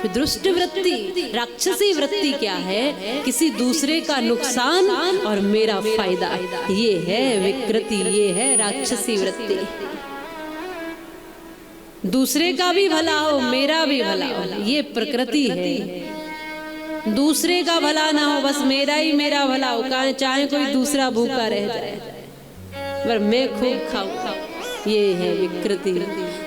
दुष्ट वृत्ति, राक्षसी वृत्ति क्या है? किसी दूसरे का नुकसान और मेरा फायदा, ये है विकृति, ये है राक्षसी वृत्ति। दूसरे का भी भला हो, मेरा भी भला हो, ये प्रकृति है। दूसरे का भला ना हो, बस मेरा ही मेरा भला हो, चाहे कोई दूसरा भूखा रह जाए पर मैं खूब खाऊं, ये है विकृति।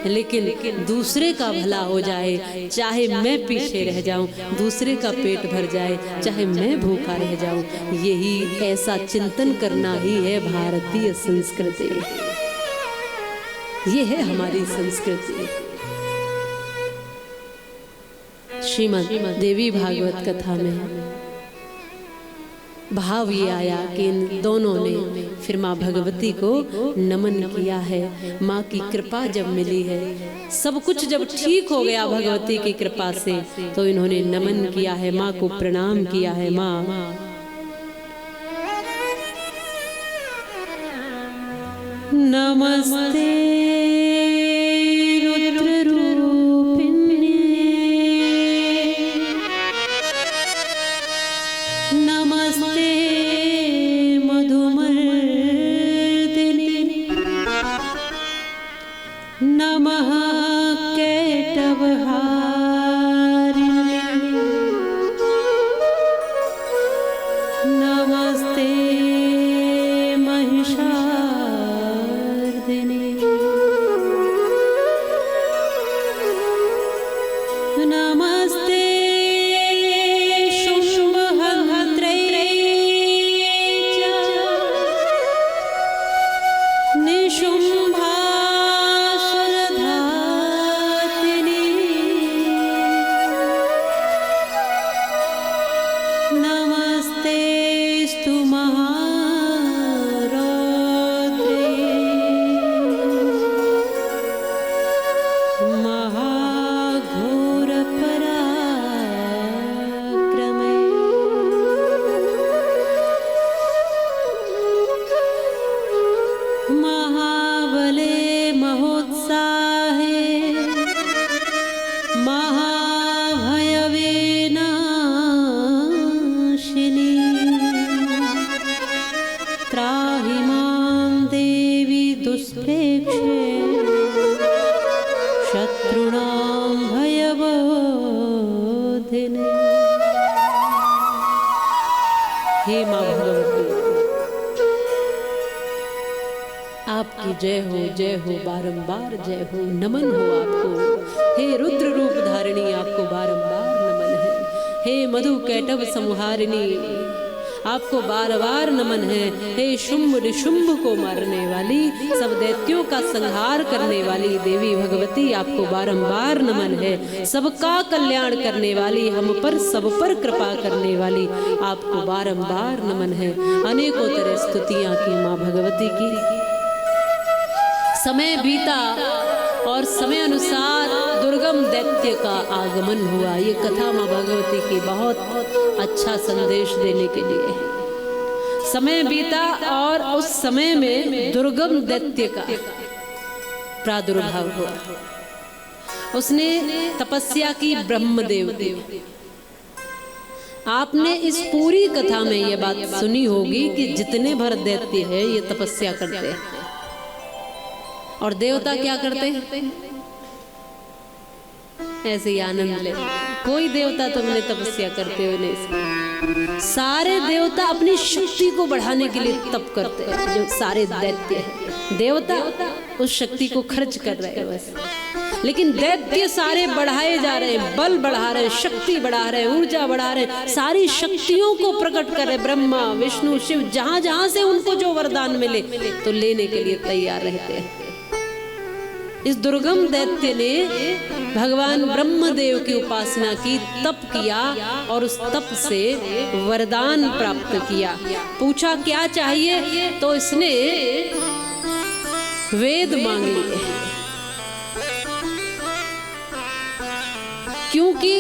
लेकिन दूसरे का भला हो जाए, चाहे मैं पीछे रह जाऊं, दूसरे का पेट भर जाए, चाहे मैं भूखा रह जाऊं, यही ऐसा चिंतन करना ही है भारतीय संस्कृति। ये है हमारी संस्कृति। श्रीमद् देवी भागवत कथा में भाव ये आया कि इन दोनों ने फिर माँ भगवती को नमन किया है। माँ की कृपा जब मिली है, सब कुछ जब ठीक हो गया भगवती की कृपा से, तो इन्होंने नमन किया है, माँ को प्रणाम किया है। माँ नमस्ते आपकी जय हो, जय हो, बारंबार जय हो, नमन हो आपको। हे रुद्र रूप धारिणी, आपको बारंबार नमन है। हे मधु कैटभ संहारिणी, आपको बार बार नमन है। हे शुंभ निशुंभ को मारने वाली, सब दैत्यों का संहार करने वाली देवी भगवती, आपको बारंबार नमन है। सबका कल्याण करने वाली, हम पर सब पर कृपा करने वाली, आपको बारंबार नमन है। अनेकों तरह स्तुतियां की माँ भगवती की। समय बीता और समय अनुसार दुर्गम दैत्य का आगमन हुआ। ये कथा माँ भगवती की बहुत अच्छा संदेश देने के लिए है। समय बीता और उस समय में दुर्गम दैत्य का प्रादुर्भाव हुआ। उसने तपस्या की ब्रह्मदेव की। आपने इस पूरी कथा में ये बात सुनी होगी कि जितने भर दैत्य है ये तपस्या करते हैं, और देवता क्या करते हैं? ऐसे ही आनंद ले। कोई देवता तुमने तपस्या करते हुए नहीं। सारे देवता अपनी शक्ति को बढ़ाने के लिए तप करते हैं। जो सारे दैत्य हैं, देवता उस शक्ति को खर्च कर रहे हैं बस। लेकिन दैत्य सारे बढ़ाए जा रहे हैं, बल बढ़ा रहे हैं, शक्ति बढ़ा रहे हैं, ऊर्जा बढ़ा रहे हैं, सारी शक्तियों को प्रकट कर रहे। ब्रह्मा विष्णु शिव जहां जहां से उनको जो वरदान मिले तो लेने के लिए तैयार रहते हैं। इस दुर्गम दैत्य ने भगवान ब्रह्मदेव की उपासना की, तप किया और उस तप से वरदान प्राप्त किया। पूछा क्या चाहिए, तो इसने वेद मांग लिए, क्योंकि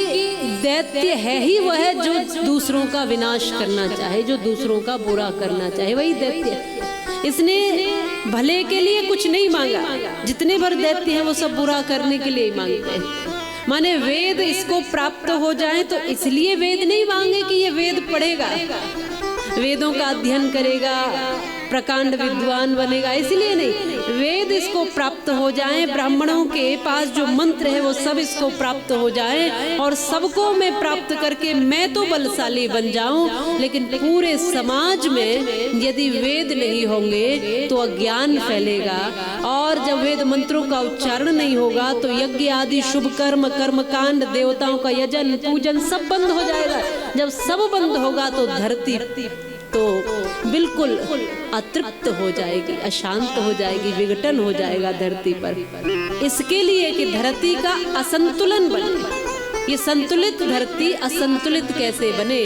दैत्य है ही वह जो दूसरों का विनाश करना चाहे, जो दूसरों का बुरा करना चाहे, वही दैत्य है। इसने भले के लिए कुछ नहीं मांगा। जितने भर दैत्य हैं वो सब बुरा करने के लिए ही मांगते हैं। माने वेद इसको प्राप्त हो जाए तो इसलिए वेद नहीं मांगे कि ये वेद पढ़ेगा, वेदों का अध्ययन करेगा, प्रकांड विद्वान बनेगा, इसलिए नहीं। वेद इसको प्राप्त हो जाए, ब्राह्मणों के पास जो मंत्र है वो सब इसको प्राप्त हो जाए और सबको मैं प्राप्त करके मैं तो बलशाली बन जाऊं, लेकिन पूरे समाज में यदि वेद नहीं होंगे तो अज्ञान फैलेगा और जब वेद मंत्रों का उच्चारण नहीं होगा तो यज्ञ आदि शुभ कर्म, कर्मकांड, देवताओं का यजन पूजन सब बंद हो जाएगा। जब सब बंद होगा तो धरती तो बिल्कुल अतृप्त हो जाएगी, अशांत हो जाएगी, विघटन हो जाएगा धरती पर। इसके लिए कि धरती का असंतुलन बने। ये संतुलित धरती असंतुलित कैसे बने,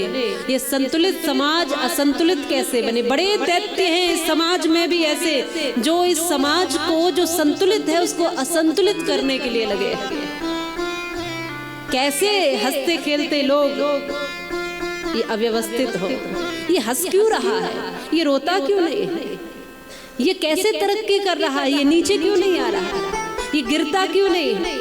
ये संतुलित समाज असंतुलित कैसे बने। बड़े दैत्य हैं इस समाज में भी ऐसे जो इस समाज को जो संतुलित है उसको असंतुलित करने के लिए लगे। कैसे हंसते खेलते लोग, ये अव्यवस्थित हो, ये हंस क्यों रहा है, ये रोता क्यों नहीं है, ये कैसे तरक्की कर रहा है, ये नीचे क्यों नहीं आ रहा है, ये गिरता क्यों नहीं है।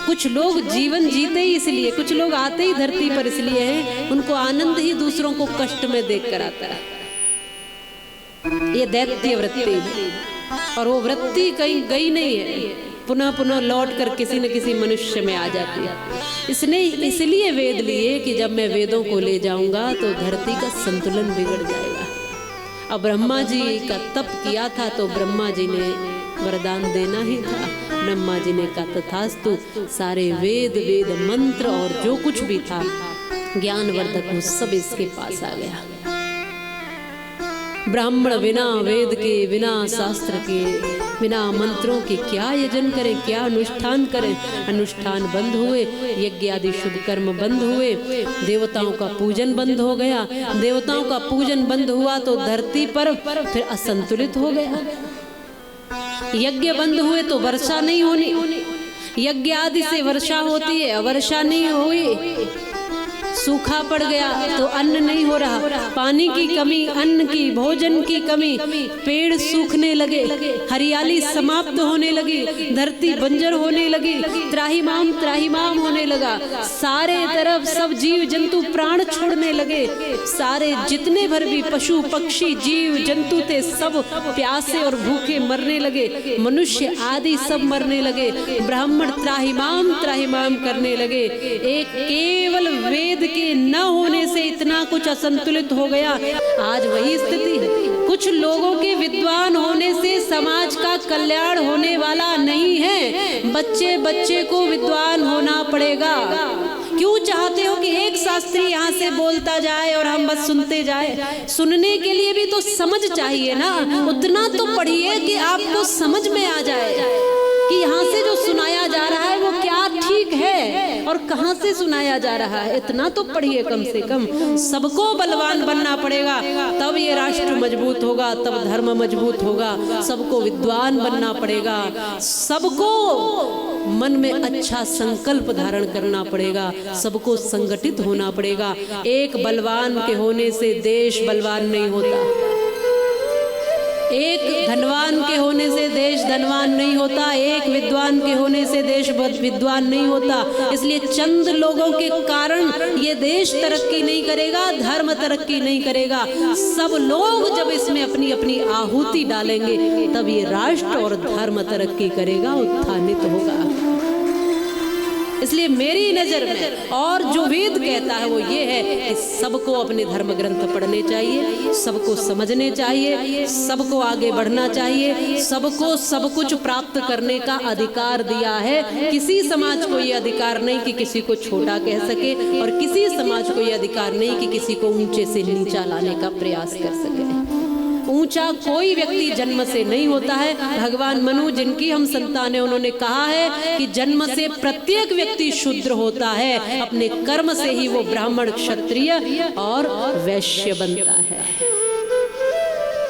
कुछ लोग जीवन जीते ही इसलिए, कुछ लोग आते ही धरती पर इसलिए हैं, उनको आनंद ही दूसरों को कष्ट में देख कर आता है। ये दैत्य वृत्ति है और वो वृत्ति कहीं गई नहीं है, पुनः पुनः लौट कर किसी न किसी मनुष्य में आ जाती है। इसने इसलिए वेद लिए कि जब मैं वेदों को ले जाऊंगा तो धरती का संतुलन बिगड़ जाएगा। अब ब्रह्मा जी का तप किया था तो ब्रह्मा जी ने वरदान देना ही था। ब्रह्मा जी ने कहा तथास्तु, सारे वेद, वेद मंत्र और जो कुछ भी था ज्ञानवर्धक वो सब इसके पास आ गया। ब्राह्मण बिना वेद के, बिना शास्त्र के, बिना मंत्रों के क्या यजन करें, क्या अनुष्ठान करें। अनुष्ठान बंद हुए, यज्ञ आदि शुभ कर्म बंद हुए, देवताओं का पूजन बंद हो गया। देवताओं का पूजन बंद हुआ तो धरती पर फिर असंतुलित हो गया। यज्ञ बंद हुए तो वर्षा नहीं होनी, यज्ञ आदि से वर्षा होती है, वर्षा नहीं हुई, सूखा पड़ गया तो अन्न नहीं हो रहा, पानी की कमी, अन्न की, भोजन की कमी, पेड़ सूखने लगे, हरियाली समाप्त होने लगी, धरती बंजर होने लगी, त्राहिमाम त्राहिमाम होने लगा। सारे तरफ सब जीव जंतु प्राण छोड़ने लगे। सारे जितने भर भी पशु पक्षी जीव जंतु थे सब प्यासे और भूखे मरने लगे, मनुष्य आदि सब मरने लगे। ब्राह्मण त्राहिमाम त्राहिमाम करने लगे। एक केवल वेद के न होने से इतना कुछ असंतुलित हो गया। आज वही स्थिति है। कुछ लोगों के विद्वान होने से समाज का कल्याण होने वाला नहीं है। बच्चे बच्चे को विद्वान होना पड़ेगा। क्यों चाहते हो कि एक शास्त्री यहाँ से बोलता जाए और हम बस सुनते जाए? सुनने के लिए भी तो समझ चाहिए ना। उतना तो पढ़िए कि आपको समझ में आ जाए कि यहाँ से जो सुनाया जा रहा है वो क्या ठीक है और कहाँ से सुनाया जा रहा है। इतना तो पढ़िए कम से कम। सबको बलवान बनना पड़ेगा, तब ये राष्ट्र मजबूत होगा, तब धर्म मजबूत होगा। सबको विद्वान बनना पड़ेगा, सबको मन में अच्छा संकल्प धारण करना पड़ेगा, सबको संगठित होना पड़ेगा। एक बलवान के होने से देश बलवान नहीं होता, एक धनवान के होने से देश धनवान नहीं होता, एक विद्वान के होने से देश विद्वान नहीं होता। इसलिए चंद लोगों के कारण ये देश तरक्की नहीं करेगा, धर्म तरक्की नहीं करेगा। सब लोग जब इसमें अपनी अपनी आहुति डालेंगे तब ये राष्ट्र और धर्म तरक्की करेगा, उत्थानित होगा। इसलिए मेरी नजर में और जो वेद कहता है वो ये है कि सबको अपने धर्म ग्रंथ पढ़ने चाहिए, सबको समझने चाहिए, सबको आगे बढ़ना चाहिए, सबको सब कुछ प्राप्त करने का अधिकार दिया है। किसी समाज को ये अधिकार नहीं कि किसी को छोटा कह सके और किसी समाज को ये अधिकार नहीं कि किसी को ऊंचे से नीचा लाने का प्रयास कर सके। ऊंचा कोई व्यक्ति जन्म से नहीं होता है। भगवान मनु जिनकी हम संतान है उन्होंने कहा है कि जन्म से प्रत्येक व्यक्ति शूद्र होता है, अपने कर्म से ही वो ब्राह्मण, क्षत्रिय और वैश्य बनता है।